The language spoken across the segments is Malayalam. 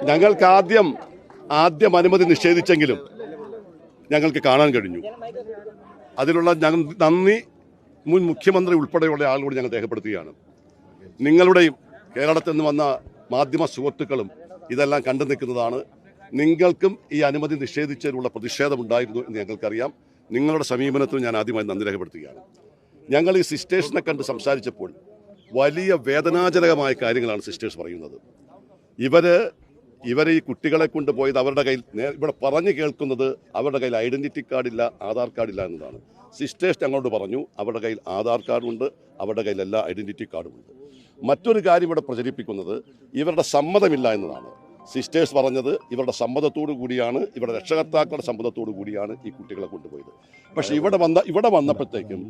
ഞങ്ങൾക്ക് ആദ്യം അനുമതി നിഷേധിച്ചെങ്കിലും ഞങ്ങൾക്ക് കാണാൻ കഴിഞ്ഞു. അതിലുള്ള ഞങ്ങൾ നന്ദി മുൻ മുഖ്യമന്ത്രി ഉൾപ്പെടെയുള്ള ആളുകളോട് ഞങ്ങൾ രേഖപ്പെടുത്തുകയാണ്. നിങ്ങളുടെയും കേരളത്തിൽ നിന്ന് വന്ന മാധ്യമ സുഹൃത്തുക്കളും ഇതെല്ലാം കണ്ടു നിൽക്കുന്നതാണ്. നിങ്ങൾക്കും ഈ അനുമതി നിഷേധിച്ചതിനുള്ള പ്രതിഷേധമുണ്ടായിരുന്നു എന്ന് ഞങ്ങൾക്കറിയാം. നിങ്ങളുടെ സമീപനത്തിന് ഞാൻ ആദ്യമായി നന്ദി രേഖപ്പെടുത്തുകയാണ്. ഞങ്ങൾ ഈ സിസ്റ്റേഴ്സിനെ കണ്ട് സംസാരിച്ചപ്പോൾ വലിയ വേദനാജനകമായ കാര്യങ്ങളാണ് സിസ്റ്റേഴ്സ് പറയുന്നത്. ഇവരെ ഈ കുട്ടികളെ കൊണ്ടുപോയത് അവരുടെ കയ്യിൽ ഇവിടെ പറഞ്ഞു കേൾക്കുന്നത് അവരുടെ കയ്യിൽ ഐഡൻറ്റിറ്റി കാർഡില്ല, ആധാർ കാർഡില്ല എന്നതാണ്. സിസ്റ്റേഴ്സ് ഞങ്ങളോട് പറഞ്ഞു അവരുടെ കയ്യിൽ ആധാർ കാർഡുണ്ട്, അവരുടെ കയ്യിൽ എല്ലാ ഐഡൻറ്റിറ്റി കാർഡുമുണ്ട്. മറ്റൊരു കാര്യം ഇവിടെ പ്രചരിപ്പിക്കുന്നത് ഇവരുടെ സമ്മതമില്ല എന്നതാണ്. സിസ്റ്റേഴ്സ് പറഞ്ഞത് ഇവരുടെ സമ്മതത്തോടു കൂടിയാണ്, ഇവരുടെ രക്ഷകർത്താക്കളുടെ സമ്മതത്തോടു കൂടിയാണ് ഈ കുട്ടികളെ കൊണ്ടുപോയത്. പക്ഷേ ഇവിടെ വന്നപ്പോഴത്തേക്കും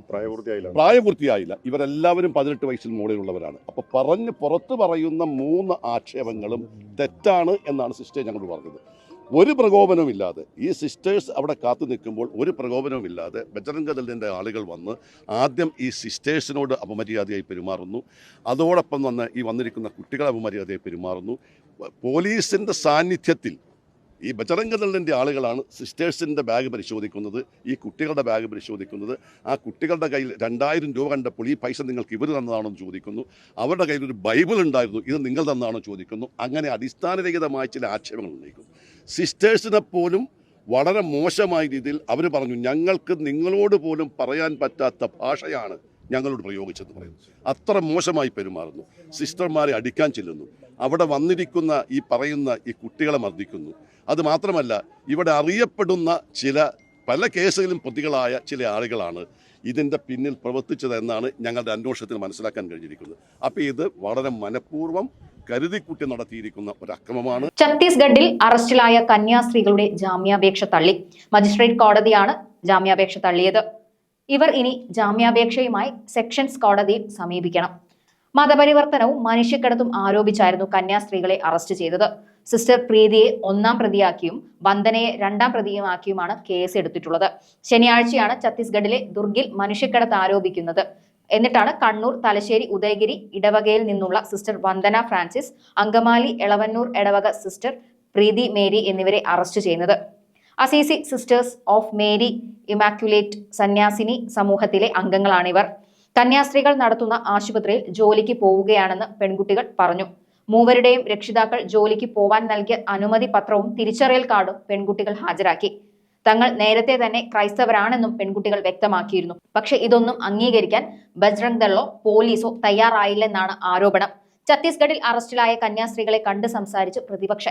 പ്രായപൂർത്തിയായില്ല. ഇവരെല്ലാവരും 18 വയസ്സിന് മുകളിലുള്ളവരാണ്. അപ്പോൾ പുറത്ത് പറയുന്ന 3 ആക്ഷേപങ്ങളും തെറ്റാണ് എന്നാണ് സിസ്റ്റേഴ്സ് ഞങ്ങളോട് പറഞ്ഞത്. ഒരു പ്രകോപനവുമില്ലാതെ ഈ സിസ്റ്റേഴ്സ് അവിടെ കാത്തു നിൽക്കുമ്പോൾ ഒരു പ്രകോപനവുമില്ലാതെ ബജ്റംഗ് ദളിൻ്റെ ആളുകൾ വന്ന് ആദ്യം ഈ സിസ്റ്റേഴ്സിനോട് അപമര്യാദയായി പെരുമാറുന്നു. അതോടൊപ്പം വന്ന് ഈ വന്നിരിക്കുന്ന കുട്ടികളെ അപമര്യാദയായി പെരുമാറുന്നു. പോലീസിൻ്റെ സാന്നിധ്യത്തിൽ ഈ ബജ്റംഗ് ദളിൻ്റെ ആളുകളാണ് സിസ്റ്റേഴ്സിൻ്റെ ബാഗ് പരിശോധിക്കുന്നത്, ഈ കുട്ടികളുടെ ബാഗ് പരിശോധിക്കുന്നത്. ആ കുട്ടികളുടെ കയ്യിൽ 2000 രൂപ കണ്ടപ്പോൾ ഈ പൈസ നിങ്ങൾക്ക് ഇവർ തന്നതാണോ എന്ന് ചോദിക്കുന്നു. അവരുടെ കയ്യിൽ ഒരു ബൈബിൾ ഉണ്ടായിരുന്നു, ഇത് നിങ്ങൾ തന്നാണോ ചോദിക്കുന്നു. അങ്ങനെ അടിസ്ഥാനരഹിതമായ ചില ആക്ഷേപങ്ങൾ ഉന്നയിക്കുന്നു. സിസ്റ്റേഴ്സിനെ പോലും വളരെ മോശമായ രീതിയിൽ അവർ പറഞ്ഞു, ഞങ്ങൾക്ക് നിങ്ങളോട് പോലും പറയാൻ പറ്റാത്ത ഭാഷയാണ് ഞങ്ങളോട് പ്രയോഗിച്ചെന്ന് പറയുന്നു. അത്ര മോശമായി പെരുമാറുന്നു. സിസ്റ്റർമാരെ അടിക്കാൻ ചെല്ലുന്നു. അവിടെ വന്നിരിക്കുന്ന ഈ പറയുന്ന ഈ കുട്ടികളെ മർദ്ദിക്കുന്നു. അതുമാത്രമല്ല, ഇവിടെ അറിയപ്പെടുന്ന പല കേസുകളിലും പ്രതികളായ ചില ആളുകളാണ് ഇതിൻ്റെ പിന്നിൽ പ്രവർത്തിച്ചതെന്നാണ് ഞങ്ങളുടെ അന്വേഷണത്തിൽ മനസ്സിലാക്കാൻ കഴിഞ്ഞിരിക്കുന്നത്. അപ്പോൾ ഇത് വളരെ മനഃപൂർവ്വം കരുതിക്കുട്ടി നടത്തിയിരിക്കുന്ന ഒരു അക്രമമാണ്. ഛത്തീസ്ഗഡിൽ അറസ്റ്റിലായ കന്യാസ്ത്രീകളുടെ ജാമ്യാപേക്ഷ തള്ളി. മജിസ്ട്രേറ്റ് കോടതിയാണ് ജാമ്യാപേക്ഷ തള്ളിയത്. ഇവർ ഇനി ജാമ്യാപേക്ഷയുമായി സെക്ഷൻസ് കോടതിയിൽ സമീപിക്കണം. മതപരിവർത്തനവും മനുഷ്യക്കടത്തും ആരോപിച്ചായിരുന്നു കന്യാസ്ത്രീകളെ അറസ്റ്റ് ചെയ്തത്. സിസ്റ്റർ പ്രീതിയെ 1-ാം പ്രതിയാക്കിയും വന്ദനയെ 2-ാം പ്രതിയുമാക്കിയുമാണ് കേസ് എടുത്തിട്ടുള്ളത്. ശനിയാഴ്ചയാണ് ഛത്തീസ്ഗഡിലെ ദുർഗിൽ മനുഷ്യക്കടത്ത് ആരോപിക്കുന്നത്. എന്നിട്ടാണ് കണ്ണൂർ, തലശ്ശേരി, ഉദയഗിരി ഇടവകയിൽ നിന്നുള്ള സിസ്റ്റർ വന്ദന ഫ്രാൻസിസ്, അങ്കമാലി എളവന്നൂർ ഇടവക സിസ്റ്റർ പ്രീതി മേരി എന്നിവരെ അറസ്റ്റ് ചെയ്യുന്നത്. Assisi sisters of Mary Immaculate സന്യാസിനി സമൂഹത്തിലെ അംഗങ്ങളാണിവർ. കന്യാസ്ത്രീകൾ നടത്തുന്ന ആശുപത്രിയിൽ ജോലിക്ക് പോവുകയാണെന്ന് പെൺകുട്ടികൾ പറഞ്ഞു. മൂവരുടെയും രക്ഷിതാക്കൾ ജോലിക്ക് പോവാൻ നൽകിയ അനുമതി പത്രവും തിരിച്ചറിയൽ കാർഡും പെൺകുട്ടികൾ ഹാജരാക്കി. തങ്ങൾ നേരത്തെ തന്നെ ക്രൈസ്തവരാണെന്നും പെൺകുട്ടികൾ വ്യക്തമാക്കിയിരുന്നു. പക്ഷെ ഇതൊന്നും അംഗീകരിക്കാൻ ബജ്റംഗ് ദളോ പോലീസോ തയ്യാറായില്ലെന്നാണ് ആരോപണം. ഛത്തീസ്ഗഡിൽ അറസ്റ്റിലായ കന്യാസ്ത്രീകളെ കണ്ട് സംസാരിച്ച് പ്രതിപക്ഷ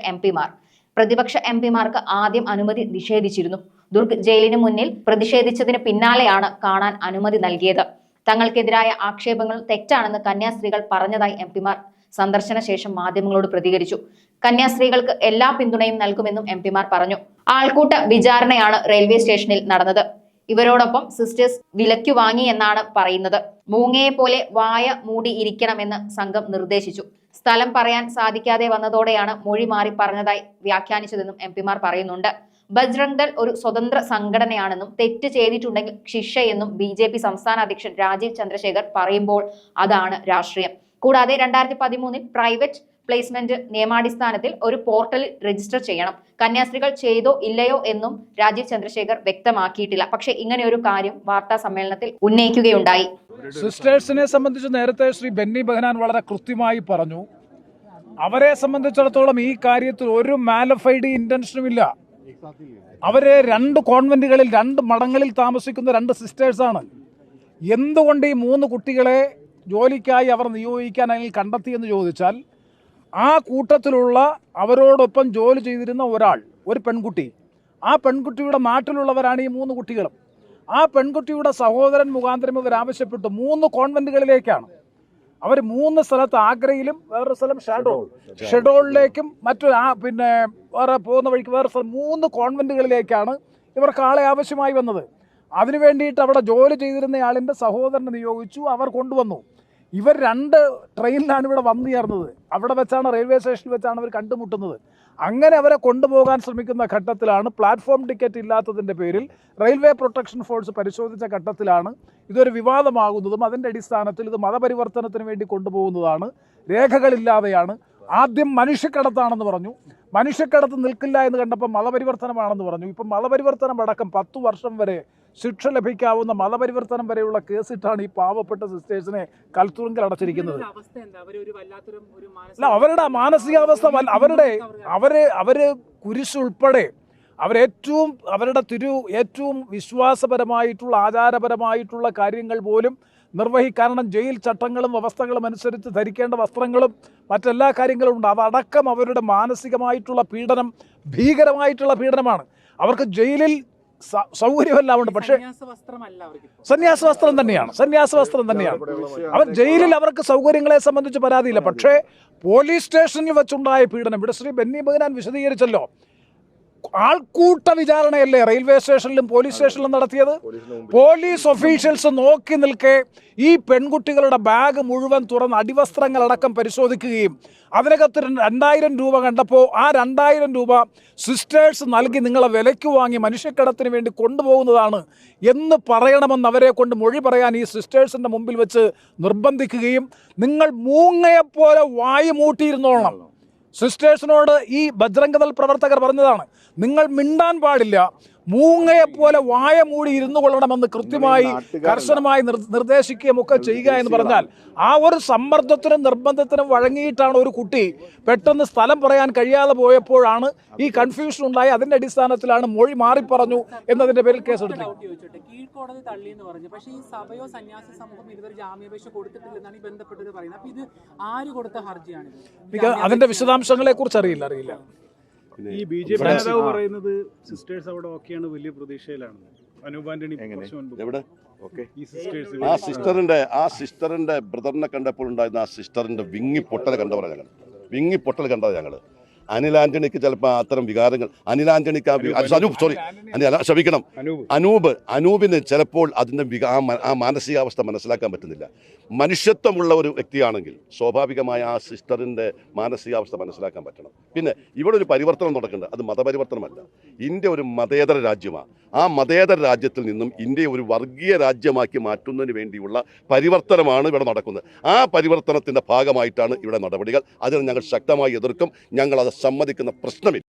എംപിമാർക്ക് ആദ്യം അനുമതി നിഷേധിച്ചിരുന്നു. ദുർഗ് ജയിലിന് മുന്നിൽ പ്രതിഷേധിച്ചതിന് പിന്നാലെയാണ് കാണാൻ അനുമതി നൽകിയത്. തങ്ങൾക്കെതിരായ ആക്ഷേപങ്ങൾ തെറ്റാണെന്ന് കന്യാസ്ത്രീകൾ പറഞ്ഞതായി എംപിമാർ സന്ദർശന ശേഷം മാധ്യമങ്ങളോട് പ്രതികരിച്ചു. കന്യാസ്ത്രീകൾക്ക് എല്ലാ പിന്തുണയും നൽകുമെന്നും എംപിമാർ പറഞ്ഞു. ആൾക്കൂട്ട വിചാരണയാണ് റെയിൽവേ സ്റ്റേഷനിൽ നടന്നത്. ഇവരോടൊപ്പം സിസ്റ്റേഴ്സ് വിലയ്ക്കു വാങ്ങി എന്നാണ് പറയുന്നത്. മൂങ്ങയെ പോലെ വായ മൂടി ഇരിക്കണമെന്ന് സംഘം നിർദ്ദേശിച്ചു. സ്ഥലം പറയാൻ സാധിക്കാതെ വന്നതോടെയാണ് മൊഴി മാറി പറഞ്ഞതായി വ്യാഖ്യാനിച്ചതെന്നും എംപിമാർ പറയുന്നുണ്ട്. ബജ്റംഗ് ദൾ ഒരു സ്വതന്ത്ര സംഘടനയാണെന്നും തെറ്റ് ചെയ്തിട്ടുണ്ടെങ്കിൽ ശിക്ഷയെന്നും BJP സംസ്ഥാന അധ്യക്ഷൻ രാജീവ് ചന്ദ്രശേഖർ പറയുമ്പോൾ അതാണ് രാഷ്ട്രീയം. കൂടാതെ 2013 പ്രൈവറ്റ് പ്ലേസ്മെന്റ് നിയമാടിസ്ഥാനത്തിൽ ഒരു പോർട്ടലിൽ രജിസ്റ്റർ ചെയ്യണം. കന്യാസ്ത്രീകൾ ചെയ്തോ ഇല്ലയോ എന്നും രാജീവ് ചന്ദ്രശേഖർ വ്യക്തമാക്കിയിട്ടില്ല. പക്ഷേ ഇങ്ങനെ ഒരു കാര്യം വാർത്താ സമ്മേളനത്തിൽ ഉന്നയിക്കുകയുണ്ടായി. സിസ്റ്റേഴ്സിനെ സംബന്ധിച്ച് നേരത്തെ ശ്രീ ബെന്നി ബെഹനാൻ വളരെ കൃത്യമായി പറഞ്ഞു. അവരെ സംബന്ധിച്ചിടത്തോളം ഈ കാര്യത്തിൽ ഒരു മാലഫൈഡ് ഇന്റൻഷനുമില്ല. അവര് 2 കോൺവെന്റുകളിൽ 2 മഠങ്ങളിൽ താമസിക്കുന്ന 2 സിസ്റ്റേഴ്സാണ്. എന്തുകൊണ്ട് ഈ 3 കുട്ടികളെ ജോലിക്കായി അവർ നിയോഗിക്കാൻ അതിൽ കണ്ടെത്തിയെന്ന് ചോദിച്ചാൽ, ആ കൂട്ടത്തിലുള്ള അവരോടൊപ്പം ജോലി ചെയ്തിരുന്ന ഒരു പെൺകുട്ടി, ആ പെൺകുട്ടിയുടെ നാട്ടിലുള്ളവരാണ് ഈ 3 കുട്ടികളും. ആ പെൺകുട്ടിയുടെ സഹോദരൻ മുഖാന്തരം ഇവർ ആവശ്യപ്പെട്ടു 3 കോൺവെന്റുകളിലേക്കാണ്. അവർ 3 സ്ഥലത്ത്, ആഗ്രയിലും വേറൊരു സ്ഥലം ഷെഡോളിലേക്കും വേറെ പോകുന്ന വഴിക്ക് വേറെ സ്ഥലം, 3 കോൺവെന്റുകളിലേക്കാണ് ഇവർക്ക് ആളെ ആവശ്യമായി വന്നത്. അതിനു വേണ്ടിയിട്ട് അവിടെ ജോലി ചെയ്തിരുന്നയാളിൻ്റെ സഹോദരനെ നിയോഗിച്ചു, അവർ കൊണ്ടുവന്നു. ഇവർ 2 ട്രെയിനിലാണ് ഇവിടെ വന്നു ചേർന്നത്. അവിടെ വെച്ചാണ്, റെയിൽവേ സ്റ്റേഷനിൽ വെച്ചാണ് അവർ കണ്ടുമുട്ടുന്നത്. അങ്ങനെ അവരെ കൊണ്ടുപോകാൻ ശ്രമിക്കുന്ന ഘട്ടത്തിലാണ്, പ്ലാറ്റ്ഫോം ടിക്കറ്റ് ഇല്ലാത്തതിൻ്റെ പേരിൽ റെയിൽവേ പ്രൊട്ടക്ഷൻ ഫോഴ്സ് പരിശോധിച്ച ഘട്ടത്തിലാണ് ഇതൊരു വിവാദമാകുന്നതും അതിൻ്റെ അടിസ്ഥാനത്തിൽ ഇത് മതപരിവർത്തനത്തിന് വേണ്ടി കൊണ്ടുപോകുന്നതാണ്, രേഖകളില്ലാതെയാണ്, ആദ്യം മനുഷ്യക്കടത്താണെന്ന് പറഞ്ഞു, മനുഷ്യക്കടത്ത് നിൽക്കില്ല എന്ന് കണ്ടപ്പോൾ മതപരിവർത്തനമാണെന്ന് പറഞ്ഞു. ഇപ്പം മതപരിവർത്തനം അടക്കം 10 വർഷം വരെ ശിക്ഷ ലഭിക്കാവുന്ന മതപരിവർത്തനം വരെയുള്ള കേസിട്ടാണ് ഈ പാവപ്പെട്ട സിസ്റ്റേഴ്സിനെ കൽത്തുറുങ്കിൽ അടച്ചിരിക്കുന്നത്. അല്ല, അവരുടെ മാനസികാവസ്ഥ അവര് കുരിശുൾപ്പെടെ ഏറ്റവും വിശ്വാസപരമായിട്ടുള്ള ആചാരപരമായിട്ടുള്ള കാര്യങ്ങൾ പോലും കാരണം ജയിൽ ചട്ടങ്ങളും വ്യവസ്ഥകളും അനുസരിച്ച് ധരിക്കേണ്ട വസ്ത്രങ്ങളും മറ്റെല്ലാ കാര്യങ്ങളും ഉണ്ട്. അതടക്കം അവരുടെ മാനസികമായിട്ടുള്ള പീഡനം ഭീകരമായിട്ടുള്ള പീഡനമാണ്. അവർക്ക് ജയിലിൽ സൗകര്യമെല്ലാം ഉണ്ട്, പക്ഷേ സന്യാസ വസ്ത്രം തന്നെയാണ്. അവർ ജയിലിൽ അവർക്ക് സൗകര്യങ്ങളെ സംബന്ധിച്ച് പരാതിയില്ല, പക്ഷേ പോലീസ് സ്റ്റേഷനിൽ വെച്ചുണ്ടായ പീഡനം ഇവിടെ ശ്രീ ബെന്നി ബെഹനാൻ വിശദീകരിച്ചല്ലോ. ആൾക്കൂട്ട വിചാരണയല്ലേ റെയിൽവേ സ്റ്റേഷനിലും പോലീസ് സ്റ്റേഷനിലും നടത്തിയത്? പോലീസ് ഒഫീഷ്യൽസ് നോക്കി നിൽക്കെ ഈ പെൺകുട്ടികളുടെ ബാഗ് മുഴുവൻ തുറന്ന് അടിവസ്ത്രങ്ങളടക്കം പരിശോധിക്കുകയും അതിനകത്ത് 2000 രൂപ കണ്ടപ്പോൾ ആ 2000 രൂപ സിസ്റ്റേഴ്സ് നൽകി നിങ്ങളെ വിലയ്ക്ക് വാങ്ങി മനുഷ്യക്കടത്തിന് വേണ്ടി കൊണ്ടുപോകുന്നതാണ് എന്ന് പറയണമെന്ന് അവരെ കൊണ്ട് മൊഴി പറയാൻ ഈ സിസ്റ്റേഴ്സിൻ്റെ മുമ്പിൽ വെച്ച് നിർബന്ധിക്കുകയും നിങ്ങൾ മൂങ്ങയെപ്പോലെ വായു മൂട്ടിയിരുന്നോളണം. സിസ്റ്റേഴ്സിനോട് ഈ ബജ്രംഗദൾ പ്രവർത്തകർ പറഞ്ഞതാണ്, നിങ്ങൾ മിണ്ടാൻ പാടില്ല, മൂങ്ങയെപ്പോലെ വായ മൂടി ഇരുന്നു കൊള്ളണമെന്ന് കൃത്യമായി കർശനമായി നിർദ്ദേശിക്കുകയും ഒക്കെ ചെയ്യുക എന്ന് പറഞ്ഞാൽ ആ ഒരു സമ്മർദ്ദത്തിനും നിർബന്ധത്തിനും വഴങ്ങിയിട്ടാണ് ഒരു കുട്ടി പെട്ടെന്ന് സ്ഥലം പറയാൻ കഴിയാതെ പോയപ്പോഴാണ് ഈ കൺഫ്യൂഷൻ ഉണ്ടായി. അതിന്റെ അടിസ്ഥാനത്തിലാണ് മൊഴി മാറി പറഞ്ഞു എന്നതിന്റെ പേരിൽ കേസെടുത്തു. കീഴ്ക്കോടതി തള്ളി എന്ന് പറഞ്ഞു, പക്ഷേ ഈ സഭയോ സന്യാസി സമൂഹം ഇതുവരെ ജാമ്യാപേക്ഷ കൊടുത്തിട്ടില്ലെന്നാണ് ഈ ബന്ധപ്പെട്ടവർ പറയുന്നത്. അപ്പൊ ഇത് ആര് കൊടുത്ത ഹർജിയാണ്? അതിന്റെ വിശദാംശങ്ങളെ കുറിച്ച് അറിയില്ല. ഈ ബി.ജെ.പി. നേതാവ് പറയുന്നത് സിസ്റ്റേഴ്സ് അവിടെ ഓക്കെയാണ്, വലിയ പ്രതീക്ഷയിലാണ്. അനൂപ് ആന്റണി എവിടെ ഈ ആ സിസ്റ്ററിന്റെ ബ്രദറിനെ കണ്ടപ്പോൾ ഉണ്ടായിരുന്ന ആ സിസ്റ്ററിന്റെ വിങ്ങിപ്പൊട്ടൽ കണ്ടവരാണ് ഞങ്ങൾ. അനിൽ ആന്റണിക്ക് ചിലപ്പോൾ അത്തരം വികാരങ്ങൾ അനൂപിന് ചിലപ്പോൾ അതിൻ്റെ ആ മാനസികാവസ്ഥ മനസ്സിലാക്കാൻ പറ്റുന്നില്ല. മനുഷ്യത്വമുള്ള ഒരു വ്യക്തിയാണെങ്കിൽ സ്വാഭാവികമായ ആ സിസ്റ്ററിൻ്റെ മാനസികാവസ്ഥ മനസ്സിലാക്കാൻ പറ്റണം. പിന്നെ ഇവിടെ ഒരു പരിവർത്തനം നടക്കുന്നുണ്ട്, അത് മതപരിവർത്തനമല്ല. ഇന്ത്യ ഒരു മതേതര രാജ്യമാണ്. ആ മതേതര രാജ്യത്തിൽ നിന്നും ഇന്ത്യയെ ഒരു വർഗീയ രാജ്യമാക്കി മാറ്റുന്നതിന് വേണ്ടിയുള്ള പരിവർത്തനമാണ് ഇവിടെ നടക്കുന്നത്. ആ പരിവർത്തനത്തിൻ്റെ ഭാഗമായിട്ടാണ് ഇവിടെ നടപടികൾ. അതിന് ഞങ്ങൾ ശക്തമായി എതിർക്കും. ഞങ്ങളത് സമ്മതിക്കുന്ന പ്രശ്നമില്ല.